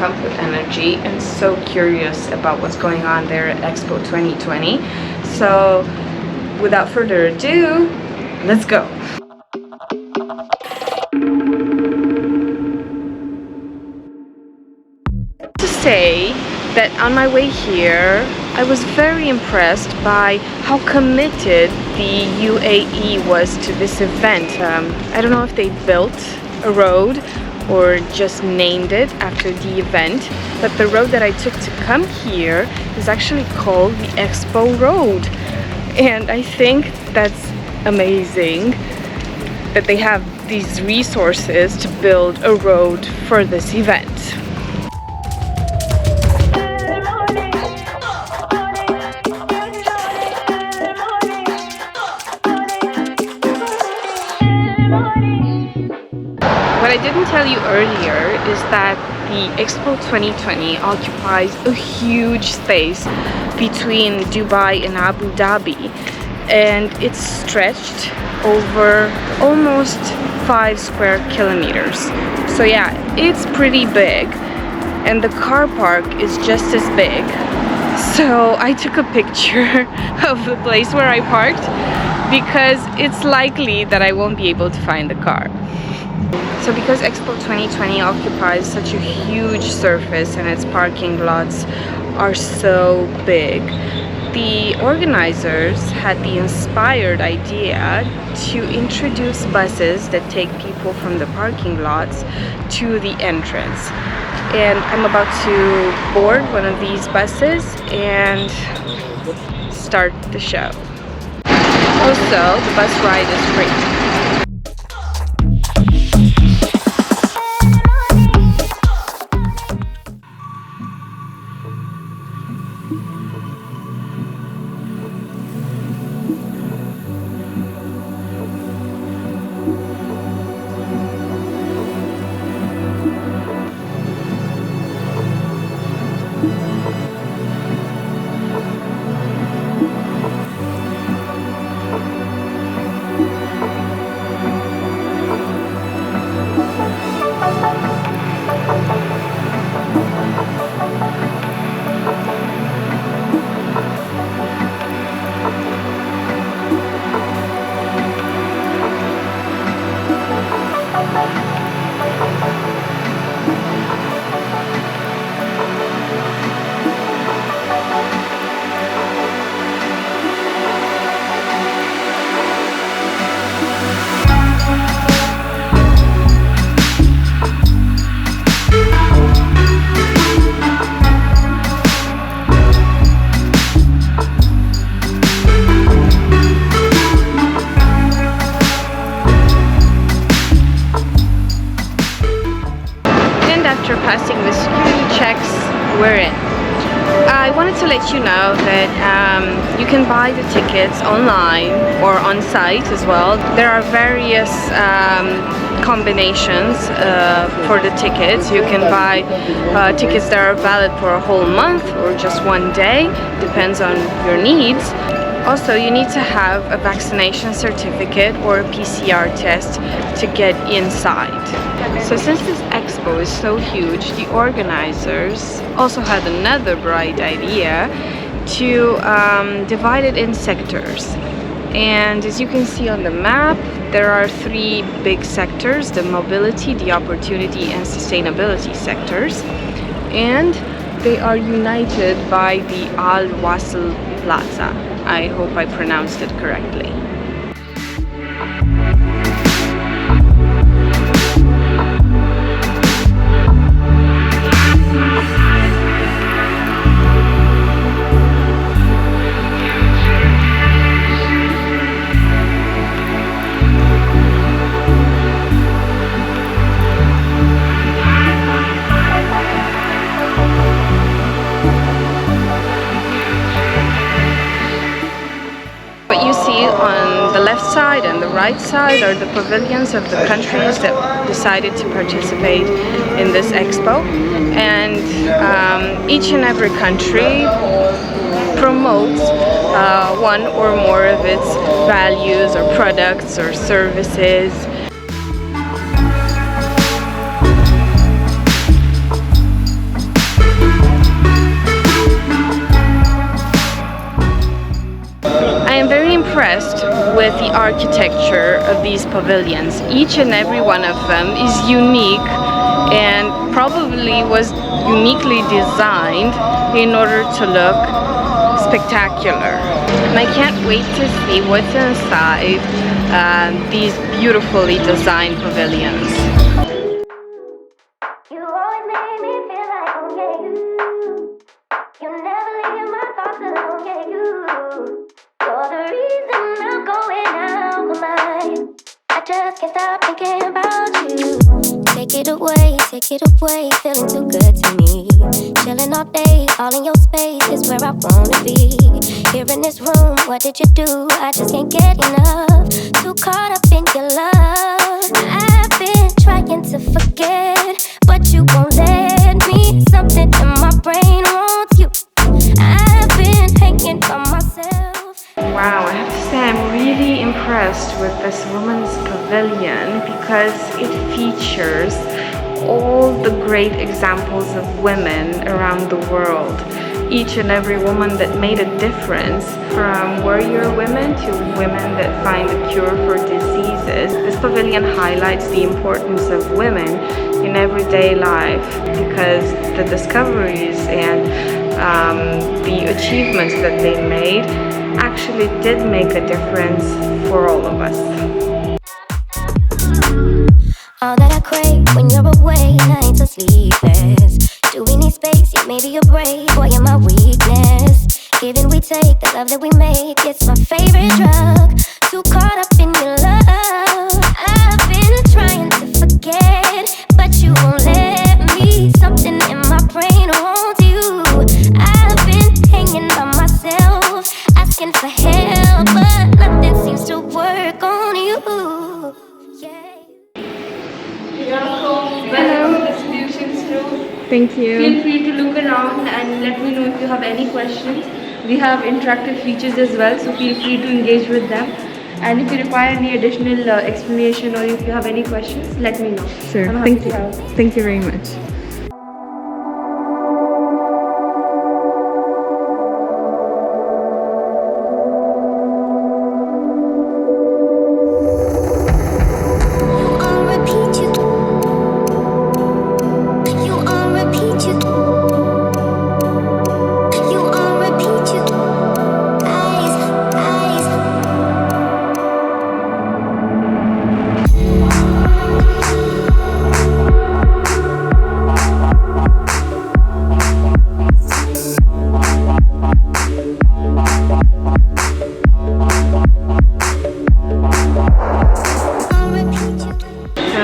pumped with energy and so curious about what's going on there at Expo 2020. So without further ado, let's go. To say that on my way here, I was very impressed by how committed the UAE was to this event. I don't know if they built a road or just named it after the event, but the road that I took to come here is actually called the Expo Road. And I think that's amazing that they have these resources to build a road for this event. What I didn't tell you earlier is that the Expo 2020 occupies a huge space between Dubai and Abu Dhabi, and it's stretched over almost 5 square kilometers. So yeah, it's pretty big, and the car park is just as big. So I took a picture of the place where I parked because it's likely that I won't be able to find the car. So because Expo 2020 occupies such a huge surface and its parking lots are so big, the organizers had the inspired idea to introduce buses that take people from the parking lots to the entrance. And I'm about to board one of these buses and start the show. Also, the bus ride is free. After passing the security checks, we're in. I wanted to let you know that you can buy the tickets online or on site as well. There are various combinations for the tickets. You can buy tickets that are valid for a whole month or just one day, depends on your needs. Also, you need to have a vaccination certificate or a PCR test to get inside. So since this expo is so huge, the organizers also had another bright idea to divide it in sectors. And as you can see on the map, there are 3 big sectors: the mobility, the opportunity, and sustainability sectors. And they are united by the Wasl Plaza. I hope I pronounced it correctly. On the left side and the right side are the pavilions of the countries that decided to participate in this expo, and each and every country promotes one or more of its values or products or services. with the architecture of these pavilions. Each and every one of them is unique and probably was uniquely designed in order to look spectacular. And I can't wait to see what's inside these beautifully designed pavilions. Just can't stop thinking about you. Take it away, feeling too good to me. Chilling all day, all in your space is where I wanna be. Here in this room, what did you do? I just can't get enough. Too caught up in your love. I've been trying to forget, but you won't let me. Something in my brain wants you. I've been hanging by myself. Wow, I have to say I'm really impressed with this women's pavilion because it features all the great examples of women around the world. Each and every woman that made a difference, from warrior women to women that find a cure for diseases. This pavilion highlights the importance of women in everyday life because the discoveries and the achievements that they made actually did make a difference for all of us. All that I crave when you're away, nights are sleepless. Do we need space? Yeah, maybe you're brave. Boy, you're my weakness. Giving we take, the love that we make, it's my favorite drug. Too caught up in your love. I've been trying to forget, but you won't let me. Something in my brain wants you. I've been hanging by myself, asking for help, but nothing seems to work on you. Welcome to the Solutions Room. Thank you. Feel free to look around and let me know if you have any questions. We have interactive features as well, so feel free to engage with them. And if you require any additional explanation or if you have any questions, let me know. Sure. I'm happy Thank you. to help. Thank you very much.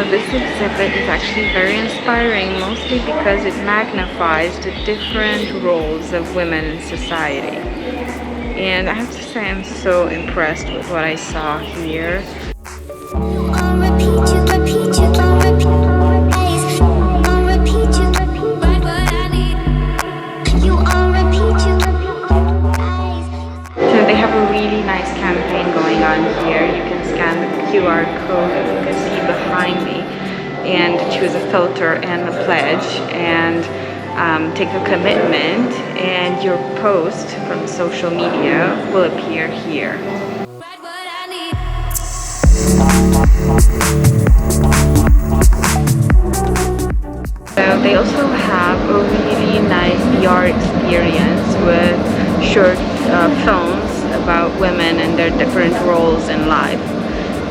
This exhibit is actually very inspiring, mostly because it magnifies the different roles of women in society. And I have to say I'm so impressed with what I saw here. So they have a really nice campaign going on here. You can scan the QR code that you can see behind me and choose a filter and a pledge and take a commitment, and your post from social media will appear here. So they also have a really nice VR experience with short films about women and their different roles in life,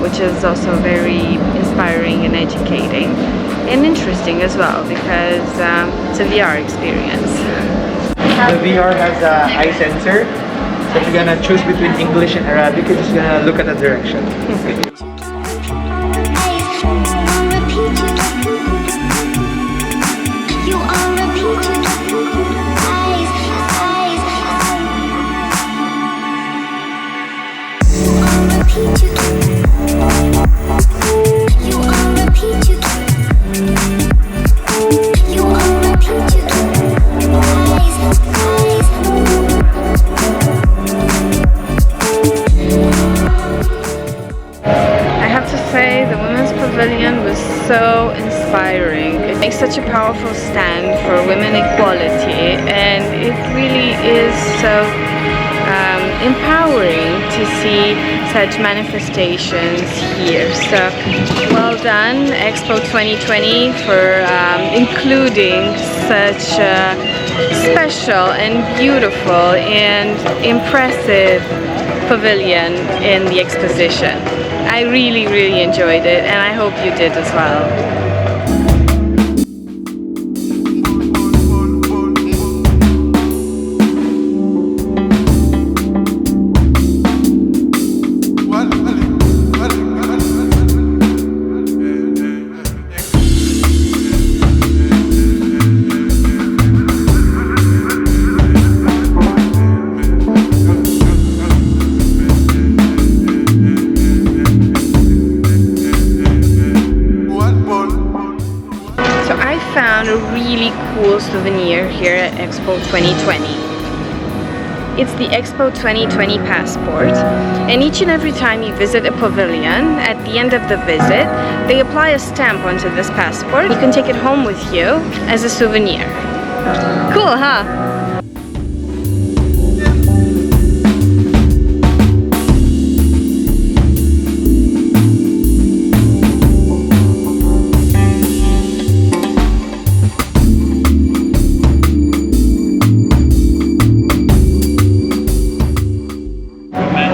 which is also very inspiring and educating and interesting as well because it's a VR experience. The VR has an eye sensor, so if you're gonna choose between English and Arabic, you're just gonna look at the direction. The women's pavilion was so inspiring. It makes such a powerful stand for women equality, and it really is so empowering to see such manifestations here. So well done Expo 2020 for including such a special and beautiful and impressive pavilion in the exposition. I really enjoyed it, and I hope you did as well. Found a really cool souvenir here at Expo 2020. It's the Expo 2020 passport, and each and every time you visit a pavilion, at the end of the visit, they apply a stamp onto this passport. You can take it home with you as a souvenir. Cool, huh?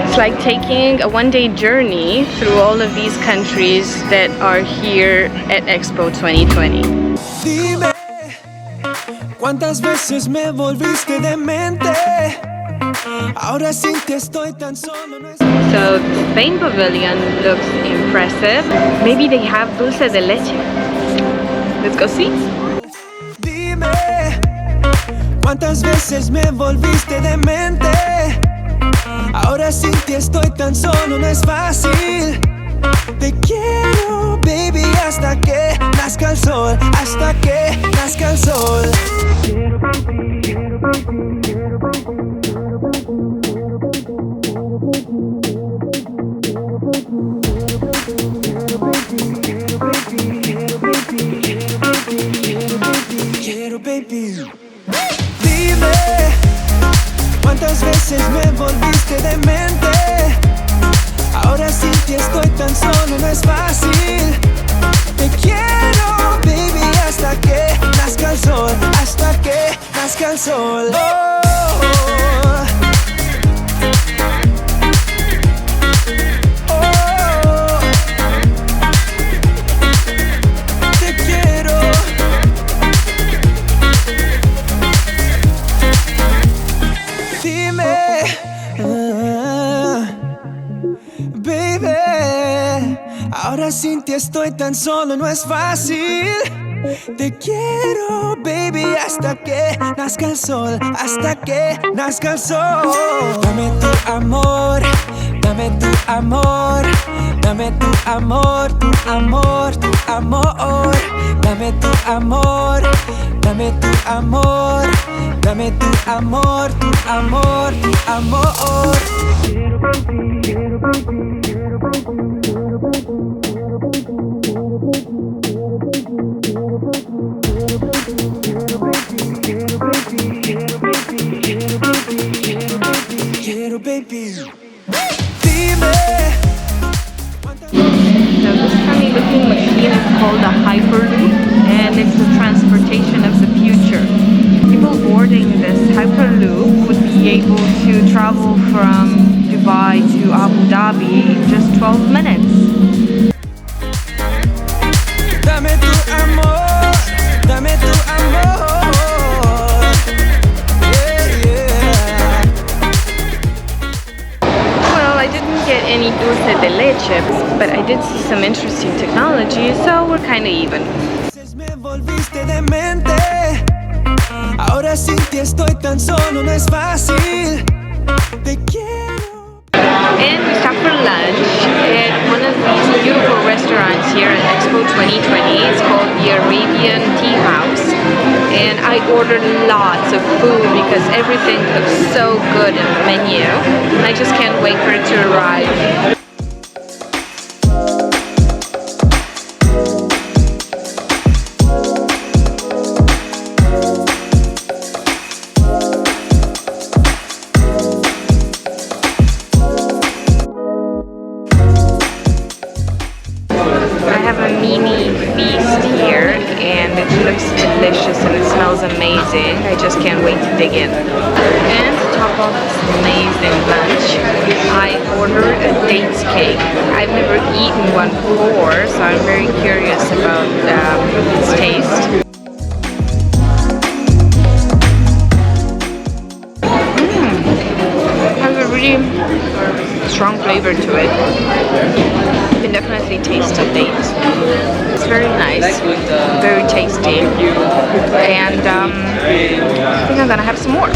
It's like taking a one-day journey through all of these countries that are here at Expo 2020. Dime, ¿cuántas veces me volviste demente? Ahora sin ti estoy tan solo. So the Spain pavilion looks impressive. Maybe they have dulce de leche. Let's go see. Dime, ¿cuántas veces me volviste demente? Ahora sin ti estoy tan solo, no es fácil. Te quiero, baby, hasta que nazca el sol, hasta que nazca el sol. Quiero, baby. Dime, ¿cuántas veces me volviste demente? Ahora sin ti estoy tan solo, no es fácil. Te quiero, baby, hasta que nazca el sol, hasta que nazca el sol. Te quiero. Dime, baby, ahora sin ti estoy tan solo, no es fácil. Te quiero, baby, hasta que nazca el sol, hasta que nazca el sol. Dame tu amor, dame tu amor, dame tu amor, tu amor, tu amor. Dame tu amor, dame tu amor, dame tu amor, tu amor, tu amor. Quiero, baby. Dime. So this funny looking machine is called a Hyperloop, and it's the transportation of the future. People boarding this Hyperloop would be able to travel from Dubai to Abu Dhabi in just 12 minutes. Dame tu amor, dame tu amor. Yeah, yeah. Well, I didn't get any dulce de leche, but I did see some interesting technology, so we're kind of even. Me volviste demente. Ahora sin ti estoy tan solo, no es fácil. Te quiero. And we stopped for lunch at one of these beautiful restaurants here at Expo 2020. It's called the Arabian Tea House. And I ordered lots of food because everything looks so good in the menu. I just can't wait for it to arrive. wait to dig in. And to top off this amazing lunch, I ordered a dates cake. I've never eaten one before, so I'm very curious about its taste. Has a really strong flavor to it. You can definitely taste the dates. It's very nice, very tasty, and I think I'm gonna have some more.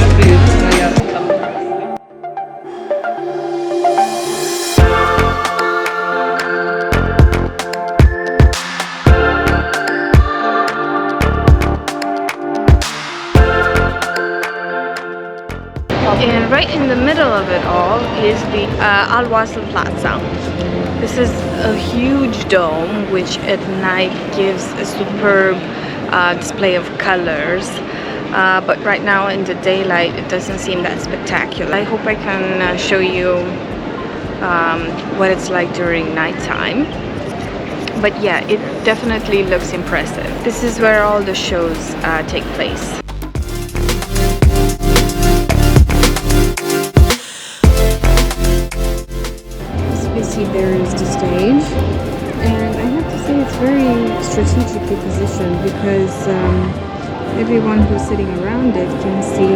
And right in the middle of it all is the Wasl Plaza. This is a huge dome which at night gives a superb display of colors. But right now in the daylight it doesn't seem that spectacular. I hope I can show you what it's like during nighttime. But yeah, it definitely looks impressive. This is where all the shows take place. There is the stage, and I have to say it's very strategically positioned because everyone who's sitting around it can see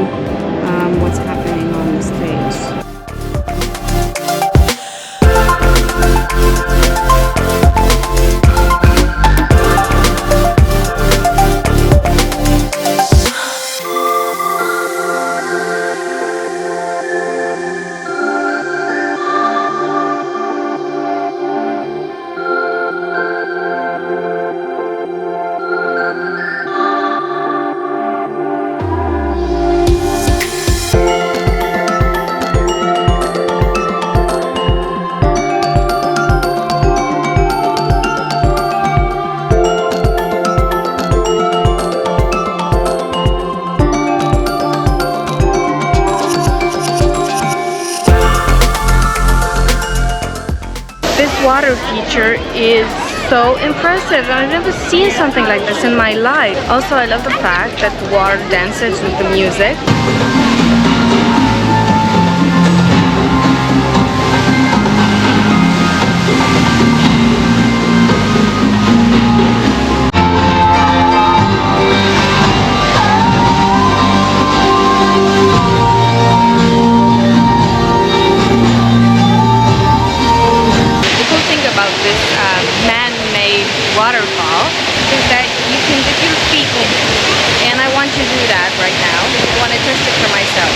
what's happening on the stage. Water feature is so impressive. I've never seen something like this in my life. Also, I love the fact that the water dances with the music. Waterfall is that you can dip your feet in, and I want to do that right now. I want to test it for myself.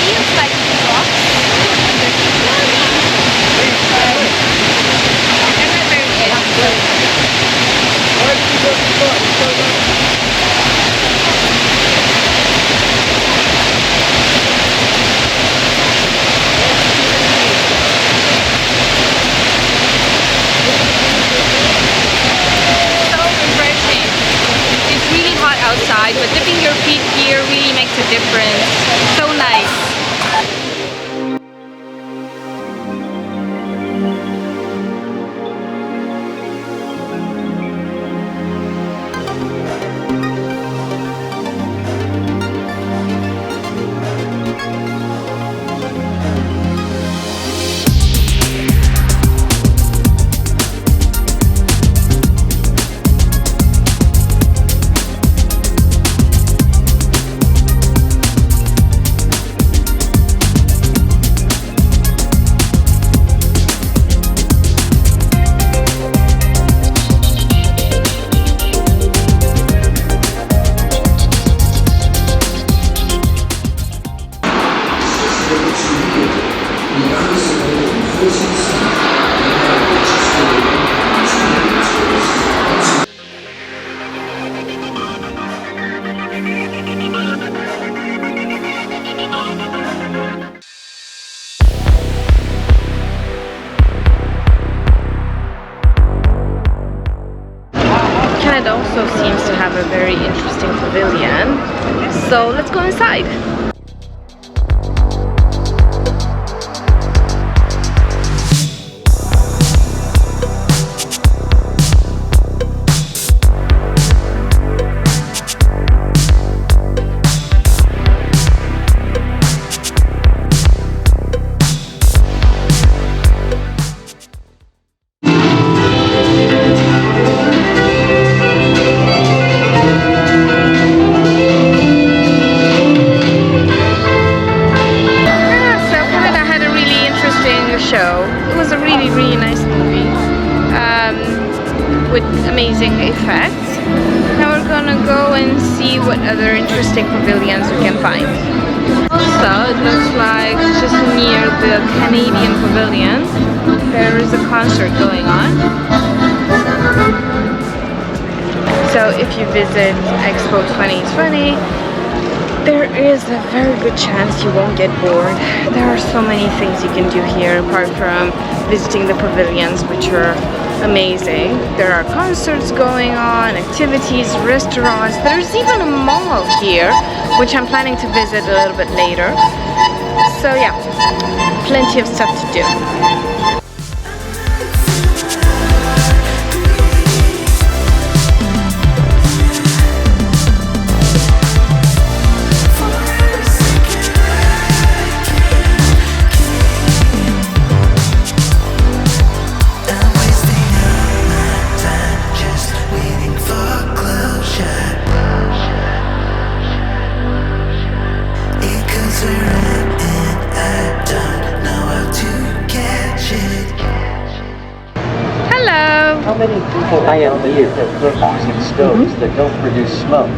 Feels like rocks. I'm not very outside, but dipping your feet here really makes a difference. So nice. It also seems to have a very interesting pavilion, so let's go inside. with amazing effects. Now we're gonna go and see what other interesting pavilions we can find. Also, it looks like just near the Canadian pavilion there is a concert going on. So if you visit Expo 2020, there is a very good chance you won't get bored. There are so many things you can do here apart from visiting the pavilions, which are amazing. There are concerts going on, activities, restaurants. There's even a mall here, which I'm planning to visit a little bit later. So yeah, plenty of stuff to do. How many people I am here have cookers and stoves that don't produce smoke?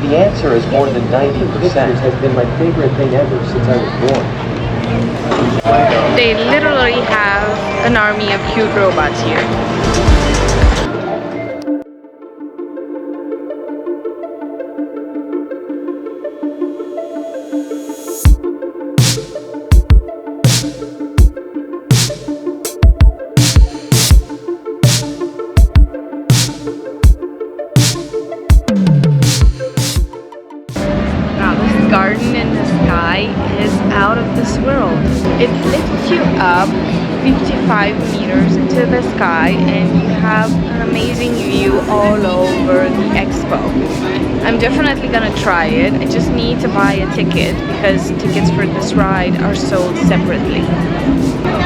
The answer is more than 90%. Has been my favorite thing ever since I was born. They literally have an army of cute robots here. Garden in the sky is out of this world. It lifts you up 55 meters into the sky and you have an amazing view all over the expo. I'm definitely gonna try it. I just need to buy a ticket because tickets for this ride are sold separately.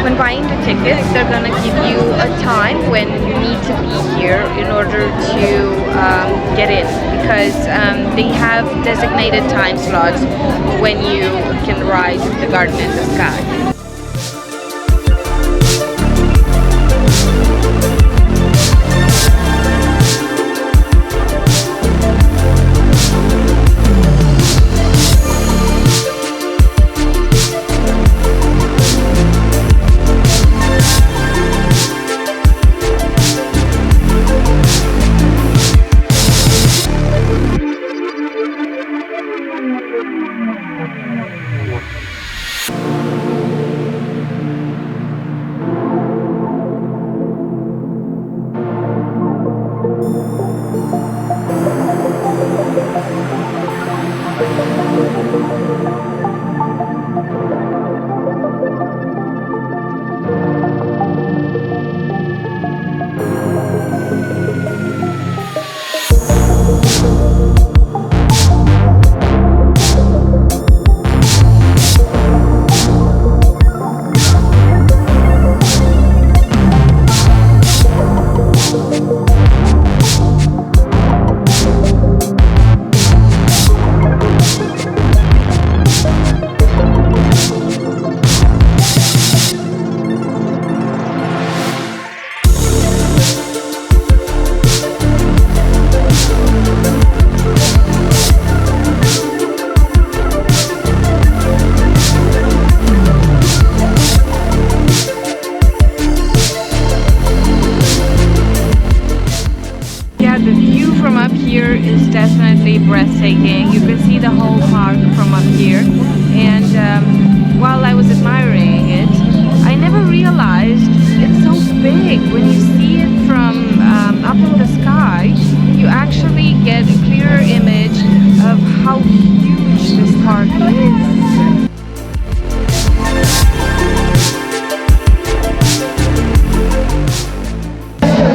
When buying the tickets, they're gonna give you a time when you need to be here in order to get in, because they have designated time slots when you can ride the garden in the sky. Here is definitely breathtaking. You can see the whole park from up here, and while I was admiring it, I never realized it's so big. When you see it from up in the sky, you actually get a clearer image of how huge this park is.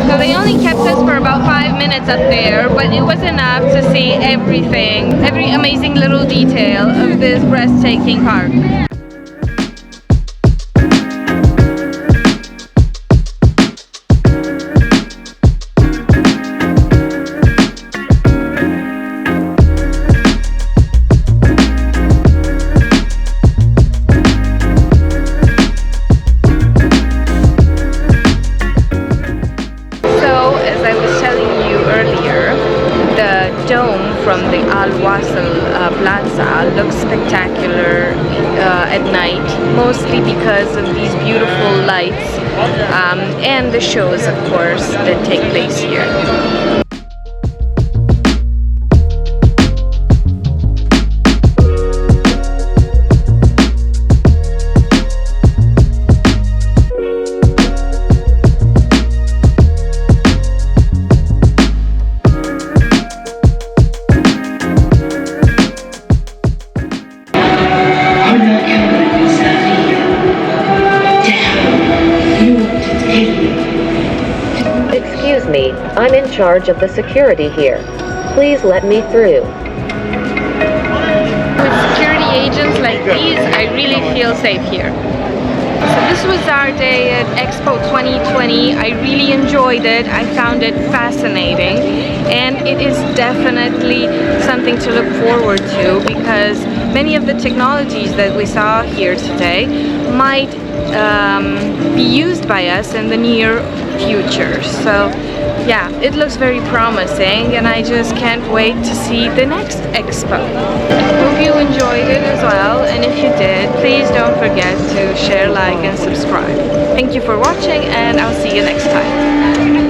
So they only kept us for about 5 minutes up there, but it was enough to see everything, every amazing little detail of this breathtaking park. dome from the Wasl Plaza looks spectacular at night, mostly because of these beautiful lights and the shows, of course, that take place here. Excuse me, I'm in charge of the security here. Please let me through. With security agents like these, I really feel safe here. So this was our day at Expo 2020. I really enjoyed it. I found it fascinating, and it is definitely something to look forward to, because many of the technologies that we saw here today might be used by us in the near future. So yeah, it looks very promising, and I just can't wait to see the next expo. Hope you enjoyed it as well, and if you did, please don't forget to share, like, and subscribe. Thank you for watching, and I'll see you next time.